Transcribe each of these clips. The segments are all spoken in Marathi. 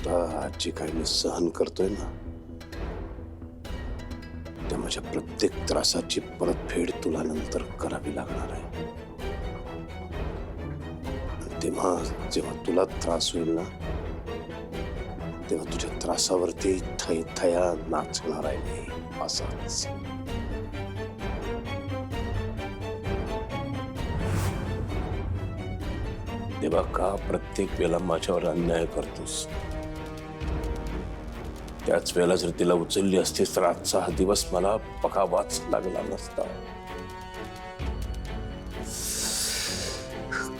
आता आज जे काही मी सहन करतोय ना, त्या माझ्या प्रत्येक त्रासाची परतफेड तुला नंतर करावी लागणार आहे. तेव्हा जेव्हा तुला त्रास होईल ना, तेव्हा तुझ्या त्रासावरती थैथया नाचणार आहे मी असाच. तेव्हा का प्रत्येक वेळेला माझ्यावर अन्याय करतोस? त्याच वेळेला जर तिला उचलली असतीस तर आजचा हा दिवस मला बघावाच लागला नसता.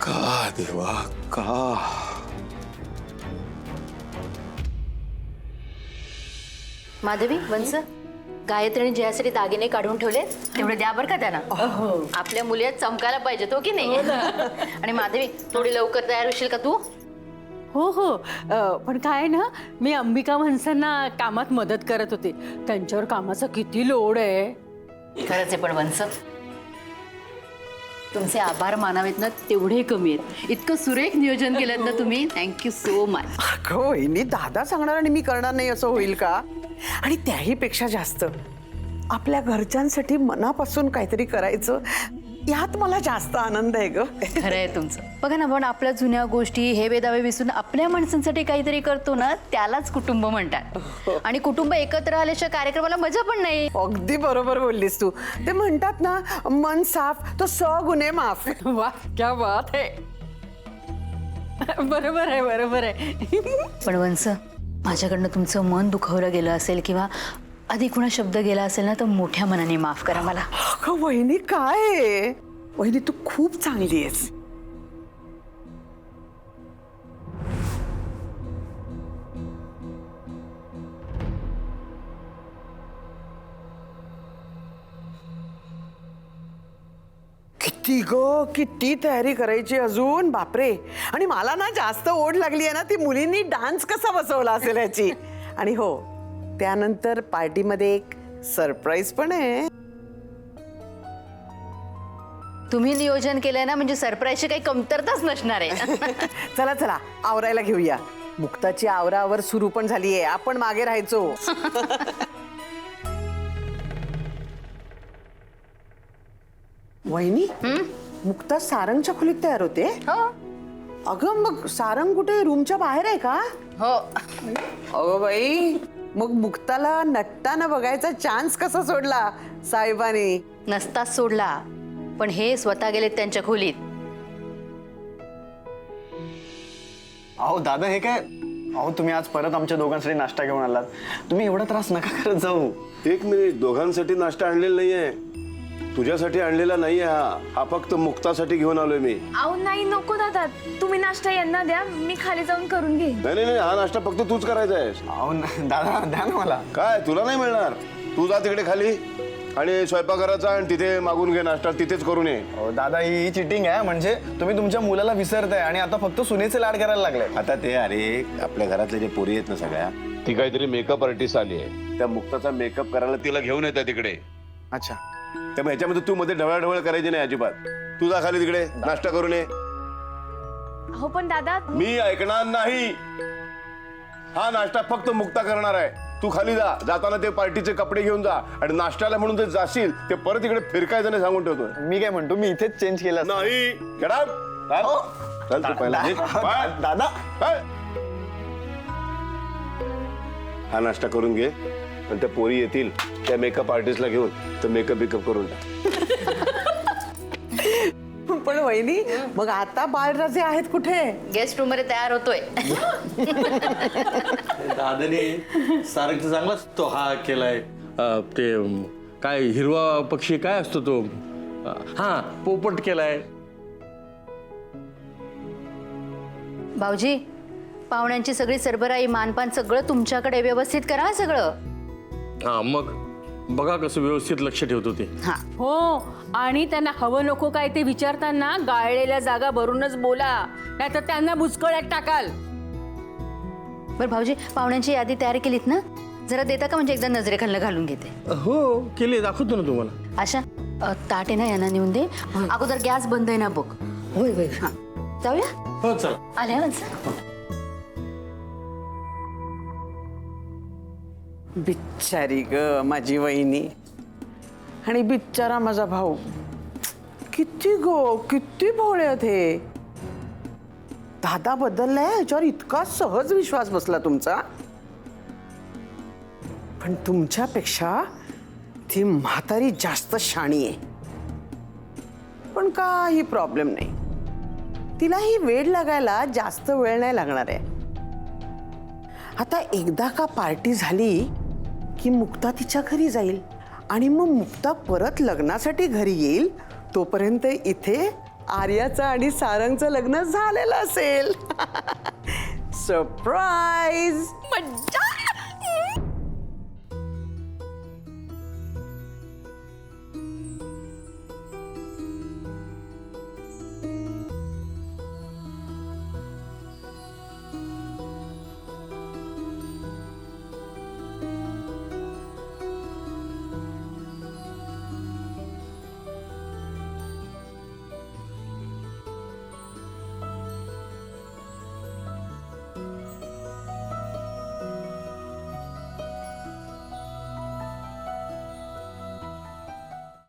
का देवा का? माधवी, वंस, गायत्रीने जयासाठी दागिने काढून ठेवले, तेवढे द्या बरं का त्यांना. आपल्या मुली चमकायला पाहिजे तो की नाही. आणि माधवी, थोडी लवकर तयार होशील का तू? हो हो, पण काय ना, मी अंबिका वंसांना कामात मदत करत होते. त्यांच्यावर कामाचा किती लोड आहे. खरंच आहे, पण वंस, तुमचे आभार मानावेत ना तेवढे कमी आहेत. इतकं सुरेख नियोजन केलं ना तुम्ही. Thank you so much. अगं वहिनी, दादा सांगणार आणि मी करणार नाही असं होईल का? आणि त्याही पेक्षा जास्त आपल्या घरच्यांसाठी मनापासून काहीतरी करायचं, यात मला जास्त आनंद आहे ग. खरं आहे तुमचं. बघा ना, पण आपल्या जुन्या गोष्टी हे बेदावे विसरून आपल्या माणसांसाठी काहीतरी करतो ना, त्यालाच कुटुंब म्हणतात. आणि कुटुंब एकत्र आल्याशिवाय कार्यक्रमाला मजा पण नाही. अगदी बरोबर बोललीस तू. ते म्हणतात ना, मन साफ तो 100 गुन्हे माफ. वा, क्या बात आहे. बरोबर आहे, बरोबर आहे. पण वंस, माझ्याकडनं तुमचं मन दुखावलं गेलं असेल किंवा अधिक कुणा शब्द गेला असेल ना, तर मोठ्या मनाने माफ करा मला. अगं वहिनी, काय आहे? वहिनी, तू खूप चांगली आहेस. किती तयारी करायची अजून, बापरे. आणि मला ना जास्त ओढ लागली आहे ना, ती मुलींनी डान्स कसा बसवला असेल याची. आणि हो, त्यानंतर पार्टीमध्ये एक सरप्राईज पण आहे. तुम्ही नियोजन केलंय ना, म्हणजे सरप्राईजची काही कमतरताच नसणार आहे. चला चला, आवरायला घेऊया. मुक्ताची आवरावर सुरू पण झालीये, आपण मागे राहायचो. वहिनी, मुक्ता सारंगच्या खोलीत तयार होते. हो अगं मग सारंग कुठे, रूमच्या बाहेर आहे का? हो. अगं बाई, मग मुक्ताला नटताना बघायचा चान्स कसा सोडला साहेबांनी? नसताच सोडला, पण हे स्वतः गेलेत त्यांच्या खोलीत. अहो दादा, हे काय? अहो तुम्ही आज परत आमच्या दोघांसाठी नाश्ता घेऊन आलात. तुम्ही एवढा त्रास नका करत जाऊ. एक मिनिट, दोघांसाठी नाश्ता आणलेला नाहीये, तुझ्यासाठी आणलेला नाहीये. हा फक्त मुक्तासाठी घेऊन आलोय मी. अहो नाही, नको दादा, तुम्ही नाश्ता यांना द्या, मी खाली जाऊन करून घेईन. नाही नाही, हा नाश्ता फक्त तूच करायचा आहे. अहो दादा, द्या ना मला. काय तुला नाही मिळणार? तू जा तिकडे खाली आणि स्वयंपाकघराचा आणि तिथे मागून घे नाश्ता, तिथेच करून ये. अहो दादा, ही चिटिंग आहे. म्हणजे तुम्ही तुमच्या मुलाला विसरताय आणि आता फक्त सुनेचे लाड करायला लागले. आता ते, अरे आपल्या घरातले जे पोरी आहेत ना सगळ्या, ती काहीतरी मेकअप आर्टिस्ट आली आहे, त्या मुक्ताचा मेकअप करायला तिला घेऊन येतात तिकडे. अच्छा, त्यामुळे ह्याच्यामध्ये तू मध्ये ढवळाढवळ करायची नाही अजिबात. तू जा खाली तिकडे नाश्ता करून ये. हो पण दादा, मी ऐकणार नाही. हा नाश्ता फक्त मुक्ता करणार आहे. तू खाली जा, जाताना ते पार्टीचे कपडे घेऊन जा आणि नाश्त्याला म्हणून ते जाशील ते परत इकडे फिरकायचं नाही सांगून ठेवतो. मी काय म्हणतो, मी इथेच चेंज केलं असतं. नाही, get out. चल तू पहिला निघ. बाय. दादा, बाय. हा नाश्ता करून घे आणि त्या पोरी येतील त्या मेकअप आर्टिस्टला घेऊन तर मेकअप बिकअप करून टाक. पण वहिनी, मग आता बाळराजे आहेत कुठे? गेस्ट रूम मध्ये तयार होतोय. दादाने सारंगचा चांगलाच तो हा केलाय. ते काय हिरवा पक्षी काय असतो तो, हा पोपट केलाय. भाऊजी, पाहुण्यांची सगळी सरबराई, मानपान सगळं तुमच्याकडे व्यवस्थित करा सगळं. हा मग बघा कसं व्यवस्थित लक्ष ठेवतो ते. हा हो, आणि त्यांना हवं नको काय ते विचारताना गाळलेल्या जागा भरूनच बोला, नाहीतर त्यांना बुचकळ्यात टाकाल. बरं भाऊजी, पाहुण्यांची यादी तयार केलीत ना? जरा देता का, म्हणजे एकदा नजरेखालनं घालून घेते. हो केले, दाखवतो ना तुम्हाला. आशा, ताट आहे ना यांना नेऊन दे. अगोदर गॅस बंद आहे ना बघ. होय होय. हा, जाऊया. हो चला. आल्या बिच्चारी ग माझी वहिनी, आणि बिच्चारा माझा भाऊ. किती किती भोळे आहेत हे. दादा बदललाय याच्यावर इतका सहज विश्वास बसला तुमचा. पण तुमच्यापेक्षा ती म्हातारी जास्त शाणी आहे. पण काही प्रॉब्लेम नाही, तिलाही वेळ लागायला जास्त वेळ नाही लागणार आहे. आता एकदा का पार्टी झाली की मुक्ता तिच्या घरी जाईल, आणि मग मुक्ता परत लग्नासाठी घरी येईल, तोपर्यंत इथे आर्याचं आणि सारंगचं लग्न झालेलं असेल. सरप्राईज. मज्जा